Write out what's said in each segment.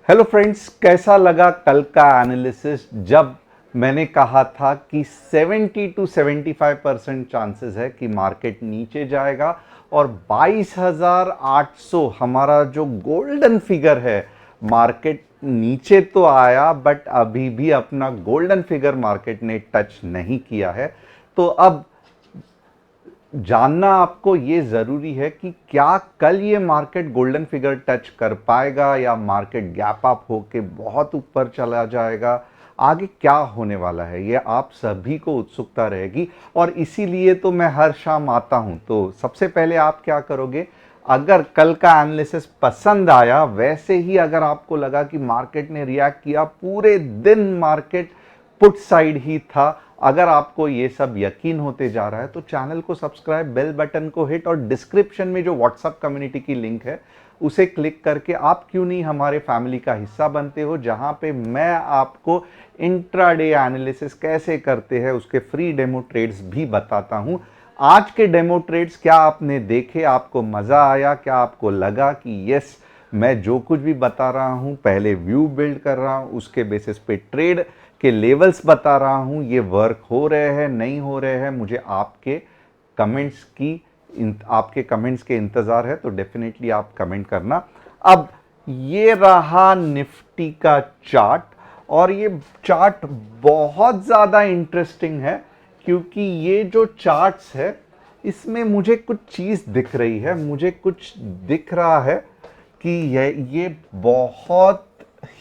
Hello friends, कैसा लगा कल का एनालिसिस जब मैंने कहा था कि 70 टू 75% चांसेस है कि मार्केट नीचे जाएगा और 22,800 हमारा जो गोल्डन फिगर है। मार्केट नीचे तो आया बट अभी भी अपना गोल्डन फिगर मार्केट ने टच नहीं किया है। तो अब जानना आपको ये जरूरी है कि क्या कल ये मार्केट गोल्डन फिगर टच कर पाएगा या मार्केट गैप अप होके बहुत ऊपर चला जाएगा। आगे क्या होने वाला है ये आप सभी को उत्सुकता रहेगी और इसीलिए तो मैं हर शाम आता हूं। तो सबसे पहले आप क्या करोगे, अगर कल का एनालिसिस पसंद आया, वैसे ही अगर आपको लगा कि मार्केट ने रिएक्ट किया, पूरे दिन मार्केट पुट साइड ही था, अगर आपको ये सब यकीन होते जा रहा है तो चैनल को सब्सक्राइब, बेल बटन को हिट और डिस्क्रिप्शन में जो व्हाट्सएप कम्युनिटी की लिंक है उसे क्लिक करके आप क्यों नहीं हमारे फैमिली का हिस्सा बनते हो, जहां पे मैं आपको इंट्राडे एनालिसिस कैसे करते हैं उसके फ्री डेमो ट्रेड्स भी बताता हूं। आज के डेमो ट्रेड्स क्या आपने देखे, आपको मजा आया, क्या आपको लगा कि यस मैं जो कुछ भी बता रहा हूं पहले व्यू बिल्ड कर रहा हूं, उसके बेसिस पे ट्रेड के लेवल्स बता रहा हूं, ये वर्क हो रहे हैं नहीं हो रहे हैं, मुझे आपके कमेंट्स के इंतजार है। तो डेफिनेटली आप कमेंट करना। अब ये रहा निफ्टी का चार्ट और ये चार्ट बहुत ज्यादा इंटरेस्टिंग है क्योंकि ये जो चार्ट्स है इसमें मुझे कुछ चीज दिख रही है, मुझे कुछ दिख रहा है कि ये बहुत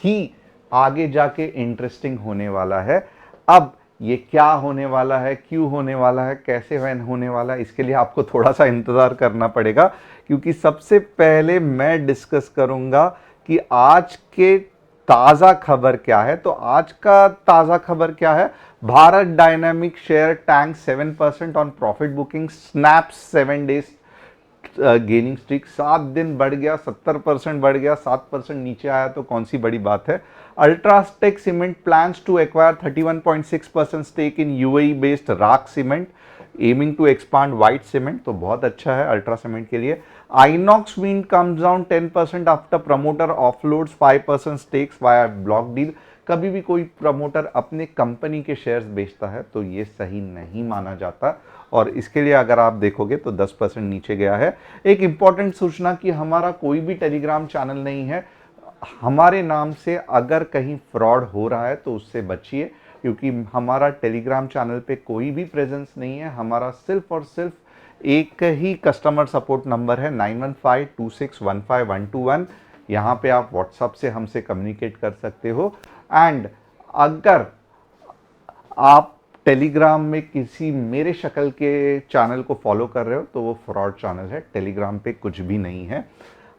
ही आगे जाके इंटरेस्टिंग होने वाला है। अब ये क्या होने वाला है, क्यों होने वाला है, कैसे होने वाला है, इसके लिए आपको थोड़ा सा इंतजार करना पड़ेगा क्योंकि सबसे पहले मैं डिस्कस करूंगा कि आज के ताजा खबर क्या है। तो आज का ताजा खबर क्या है, Bharat dynamic share tank 7% on profit booking, snaps 7 days gaining streak, 7 दिन बढ़ गया, 70% बढ़ गया, 7% नीचे आया तो कौन सी बड़ी बात है। UltraTech cement plans to acquire 31.6% stake in UAE based RAK cement, aiming to expand white cement, तो बहुत अच्छा है अल्ट्रा सीमेंट के लिए। Inox wind comes down 10% after promoter offloads 5% stakes via block deal. कभी भी कोई प्रमोटर अपने कंपनी के शेयर्स बेचता है तो ये सही नहीं माना जाता और इसके लिए अगर आप देखोगे तो 10% नीचे गया है। एक इंपॉर्टेंट सूचना कि हमारा कोई भी टेलीग्राम चैनल नहीं है, हमारे नाम से अगर कहीं फ्रॉड हो रहा है तो उससे बचिए क्योंकि हमारा टेलीग्राम चैनल पे कोई भी प्रेजेंस नहीं है। हमारा सिर्फ और सिर्फ एक ही कस्टमर सपोर्ट नंबर है 9152615121। यहाँ पे आप व्हाट्सएप से हमसे कम्युनिकेट कर सकते हो एंड अगर आप टेलीग्राम में किसी मेरे शक्ल के चैनल को फॉलो कर रहे हो तो वो फ्रॉड चैनल है, टेलीग्राम पे कुछ भी नहीं है।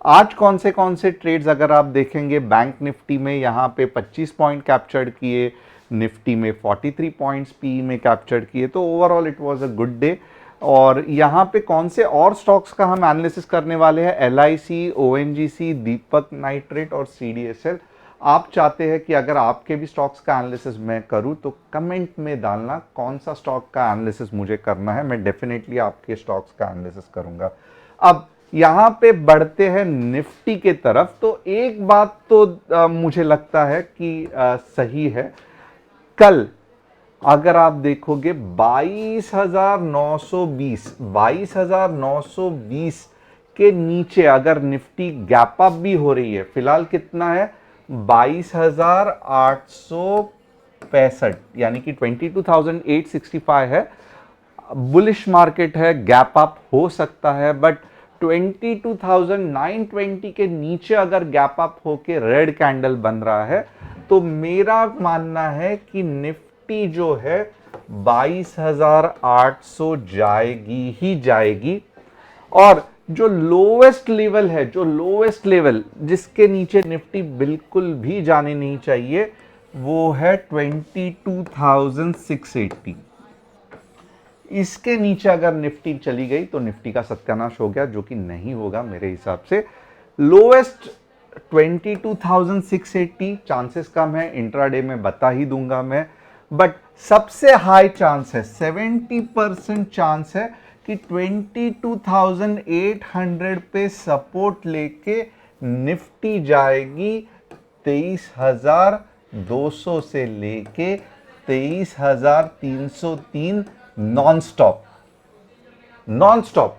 आज कौन से ट्रेड्स अगर आप देखेंगे, बैंक निफ्टी में यहाँ पे 25 पॉइंट कैप्चर्ड किए, निफ्टी में 43 पॉइंट्स पी में कैप्चर्ड किए, तो overall it was a good day. और यहाँ पे कौन से और स्टॉक्स का हम एनालिसिस करने वाले हैं, एलआईसी, ओएनजीसी, दीपक नाइट्रेट और सीडीएसएल। आप चाहते हैं कि अगर आपके भी स्टॉक्स का एनालिसिस मैं करूं तो कमेंट में डालना कौन सा स्टॉक का एनालिसिस मुझे करना है, मैं डेफिनेटली आपके स्टॉक्स का एनालिसिस करूंगा। अब यहां पे बढ़ते हैं निफ्टी के तरफ। तो एक बात तो मुझे लगता है कि सही है, कल अगर आप देखोगे 22,920 के नीचे अगर निफ्टी गैप अप भी हो रही है, फिलहाल कितना है 22,865 यानी कि 22,865 है, बुलिश मार्केट है, गैप अप हो सकता है बट 22,920 के नीचे अगर गैप अप होके रेड कैंडल बन रहा है तो मेरा मानना है कि निफ्टी जो है 22,800 जाएगी ही जाएगी। और जो लोवेस्ट लेवल है, जो लोवेस्ट लेवल जिसके नीचे निफ्टी बिल्कुल भी जाने नहीं चाहिए, वो है 22,680। इसके नीचे अगर निफ्टी चली गई तो निफ्टी का सत्यानाश हो गया, जो कि नहीं होगा मेरे हिसाब से। लोएस्ट 22,680, चांसेस कम है, इंट्राडे में बता ही दूंगा मैं, बट सबसे हाई चांस है, 70% चांस है कि 22,800 पे सपोर्ट लेके निफ्टी जाएगी 23,200 से लेके 23,303 non stop, non stop,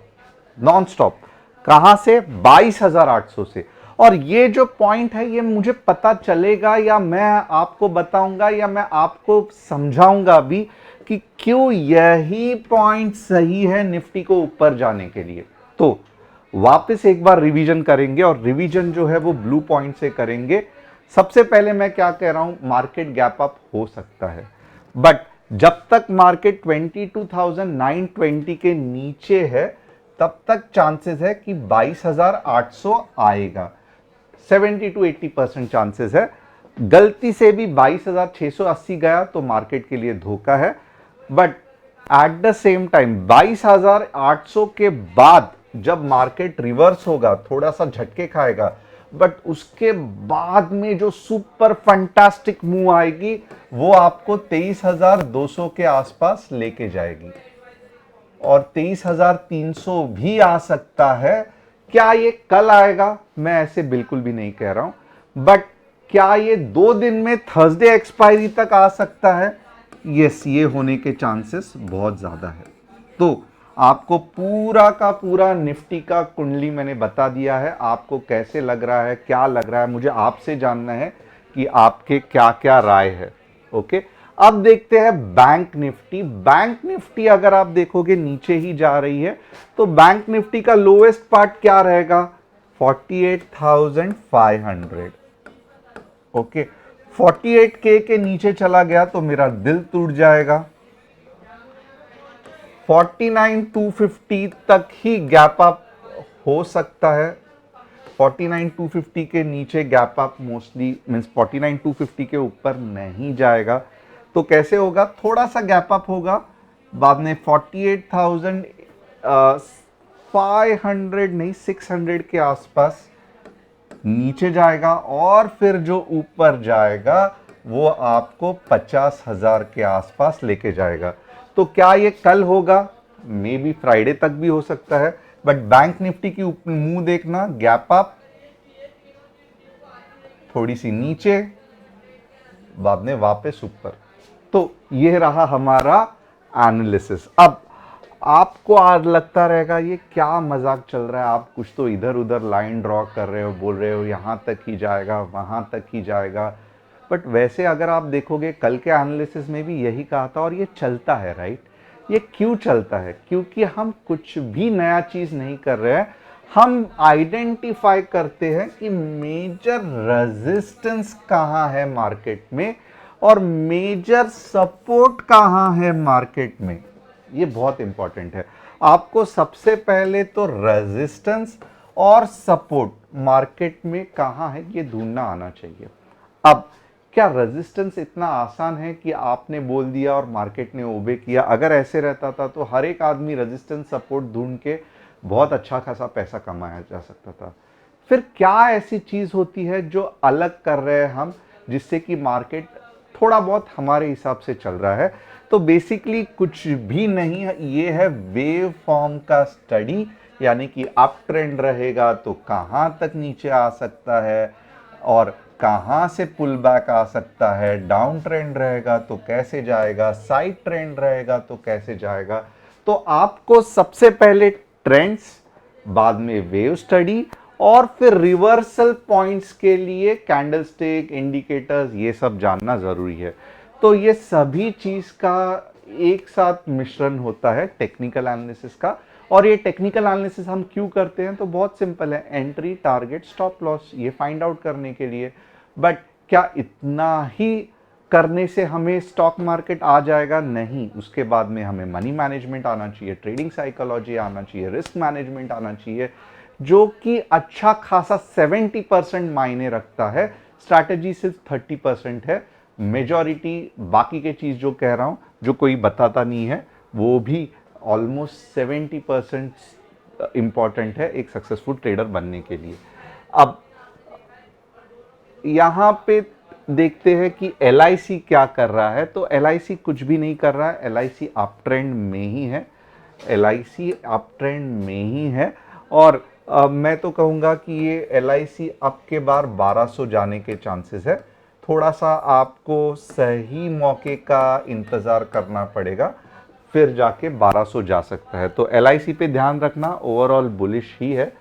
non stop. कहां से? 22,800 से। और ये जो पॉइंट है ये मुझे पता चलेगा या मैं आपको बताऊंगा या मैं आपको समझाऊंगा भी कि क्यों यही पॉइंट सही है निफ्टी को ऊपर जाने के लिए। तो वापस एक बार रिवीजन करेंगे और रिवीजन जो है वो ब्लू पॉइंट से करेंगे। सबसे पहले मैं क्या कह रहा हूं, मार्केट गैप अप हो सकता है, बट जब तक मार्केट 22,920 के नीचे है तब तक चांसेस है कि 22,800 आएगा। 70 to 80% चांसेस है। गलती से भी 22,680 गया तो मार्केट के लिए धोखा है, but at the same time 22,800 के बाद जब मार्केट रिवर्स होगा, थोड़ा सा झटके खाएगा, बट उसके बाद में जो सुपर फंटास्टिक मूव आएगी वो आपको 23,200 के आसपास लेके जाएगी और 23,300 भी आ सकता है। क्या ये कल आएगा? मैं ऐसे बिल्कुल भी नहीं कह रहा हूं, बट क्या ये 2 दिन में थर्सडे एक्सपायरी तक आ सकता है? यस, ये होने के चांसेस बहुत ज्यादा है। तो आपको पूरा का पूरा निफ्टी का कुंडली मैंने बता दिया है। आपको कैसे लग रहा है, क्या लग रहा है, मुझे आपसे जानना है कि आपके क्या क्या राय है। ओके, अब देखते हैं बैंक निफ्टी। बैंक निफ्टी अगर आप देखोगे नीचे ही जा रही है, तो बैंक निफ्टी का लोएस्ट पार्ट क्या रहेगा? 48,500। ओके, 48K के नीचे चला गया तो मेरा दिल टूट जाएगा। 49,250 तक ही गैप अप हो सकता है। 49,250 के नीचे गैप अप मोस्टली मींस 49,250 के ऊपर नहीं जाएगा। तो कैसे होगा? थोड़ा सा गैप अप होगा, बाद में 48,500 नहीं 600 के आसपास नीचे जाएगा और फिर जो ऊपर जाएगा वो आपको 50,000 के आसपास लेके जाएगा। तो क्या ये कल होगा? मे बी फ्राइडे तक भी हो सकता है, बट बैंक निफ्टी की मुंह देखना, गैप अप, थोड़ी सी नीचे, बाद में वापस ऊपर। तो ये रहा हमारा एनालिसिस। अब आपको आज लगता रहेगा ये क्या मजाक चल रहा है, आप कुछ तो इधर उधर लाइन ड्रॉ कर रहे हो, बोल रहे हो यहां तक ही जाएगा, वहां तक ही जाएगा, बट वैसे अगर आप देखोगे कल के एनालिसिस में भी यही कहा था और ये चलता है, राइट? ये क्यों चलता है? क्योंकि हम कुछ भी नया चीज नहीं कर रहे हैं, हम आइडेंटिफाई करते हैं कि मेजर रेजिस्टेंस कहां है मार्केट में और मेजर सपोर्ट कहां है मार्केट में। ये बहुत इंपॉर्टेंट है। आपको सबसे पहले तो रेजिस्टेंस और सपोर्ट मार्केट में कहां है ये ढूंढना आना चाहिए। अब क्या रेजिस्टेंस इतना आसान है कि आपने बोल दिया और मार्केट ने ओबे किया? अगर ऐसे रहता था तो हर एक आदमी रेजिस्टेंस सपोर्ट ढूंढ के बहुत अच्छा खासा पैसा कमाया जा सकता था। फिर क्या ऐसी चीज होती है जो अलग कर रहे हैं हम, जिससे कि मार्केट थोड़ा बहुत हमारे हिसाब से चल रहा है? तो बेसिकली कुछ भी नहीं है, ये है वेव फॉर्म का स्टडी, यानी कि अप ट्रेंड रहेगा तो कहां तक नीचे आ सकता है और कहां से पुल बैक आ सकता है, डाउन ट्रेंड रहेगा तो कैसे जाएगा, साइड ट्रेंड रहेगा तो कैसे जाएगा। तो आपको सबसे पहले ट्रेंड्स, बाद में वेव स्टडी और फिर रिवर्सल पॉइंट्स के लिए कैंडलस्टिक, इंडिकेटर्स, ये सब जानना जरूरी है। तो ये सभी चीज का एक साथ मिश्रण होता है टेक्निकल एनालिसिस का। और ये टेक्निकल एनालिसिस हम क्यों करते हैं? तो बहुत सिंपल है, एंट्री, टारगेट, स्टॉप लॉस, ये फाइंड आउट करने के लिए। बट क्या इतना ही करने से हमें स्टॉक मार्केट आ जाएगा? नहीं, उसके बाद में हमें मनी मैनेजमेंट आना चाहिए, ट्रेडिंग साइकोलॉजी आना चाहिए, रिस्क मैनेजमेंट आना चाहिए, जो कि अच्छा खासा 70% मायने रखता है। स्ट्रैटेजी सिर्फ 30% है। मेजॉरिटी बाकी के चीज जो कह रहा हूं, जो कोई बताता नहीं है, वो भी ऑलमोस्ट 70% इंपॉर्टेंट है एक सक्सेसफुल ट्रेडर बनने के लिए। अब यहां पे देखते हैं कि LIC क्या कर रहा है। तो LIC कुछ भी नहीं कर रहा है, LIC अप ट्रेंड में ही है, LIC अप ट्रेंड में ही है। और मैं तो कहूँगा कि ये LIC अब के बार 1200 जाने के चांसेस है। थोड़ा सा आपको सही मौके का इंतज़ार करना पड़ेगा, फिर जाके 1200 जा सकता है। तो LIC पे ध्यान रखना, ओवरऑल बुलिश ही है।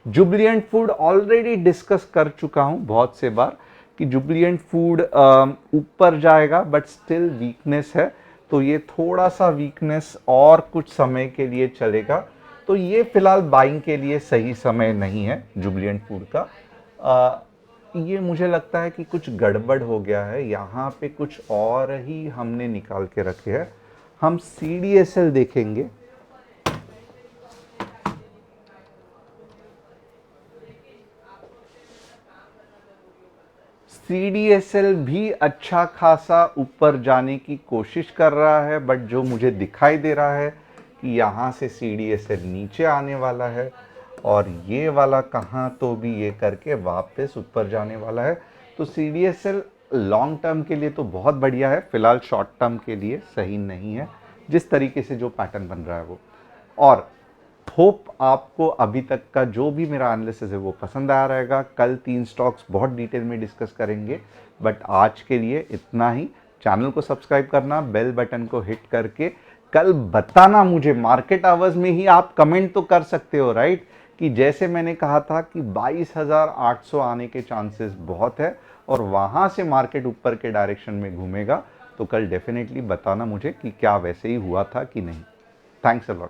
जुबिलिएंट फूड ऑलरेडी डिस्कस कर चुका हूँ बहुत से बार कि जुबिलिएंट फूड ऊपर जाएगा, बट स्टिल वीकनेस है। तो ये थोड़ा सा वीकनेस और कुछ समय के लिए चलेगा, तो ये फिलहाल बाइंग के लिए सही समय नहीं है जुबिलिएंट फूड का। ये मुझे लगता है कि कुछ गड़बड़ हो गया है, यहाँ पे कुछ और ही हमने निकाल के रखे हैं। हम CDSL देखेंगे। CDSL भी अच्छा खासा ऊपर जाने की कोशिश कर रहा है, बट जो मुझे दिखाई दे रहा है कि यहाँ से CDSL नीचे आने वाला है और ये वाला कहाँ तो भी ये करके वापस ऊपर जाने वाला है। तो CDSL लॉन्ग टर्म के लिए तो बहुत बढ़िया है, फिलहाल शॉर्ट टर्म के लिए सही नहीं है जिस तरीके से जो पैटर्न बन रहा है वो। और होप आपको अभी तक का जो भी मेरा एनालिसिस है वो पसंद आया रहेगा। कल 3 स्टॉक्स बहुत डिटेल में डिस्कस करेंगे, बट आज के लिए इतना ही। चैनल को सब्सक्राइब करना, बेल बटन को हिट करके कल बताना मुझे, मार्केट आवर्स में ही आप कमेंट तो कर सकते हो राइट, कि जैसे मैंने कहा था कि 22,800 आने के चांसेस बहुत है और वहाँ से मार्केट ऊपर के डायरेक्शन में घूमेगा। तो कल डेफिनेटली बताना मुझे कि क्या वैसे ही हुआ था कि नहीं। Thanks a lot.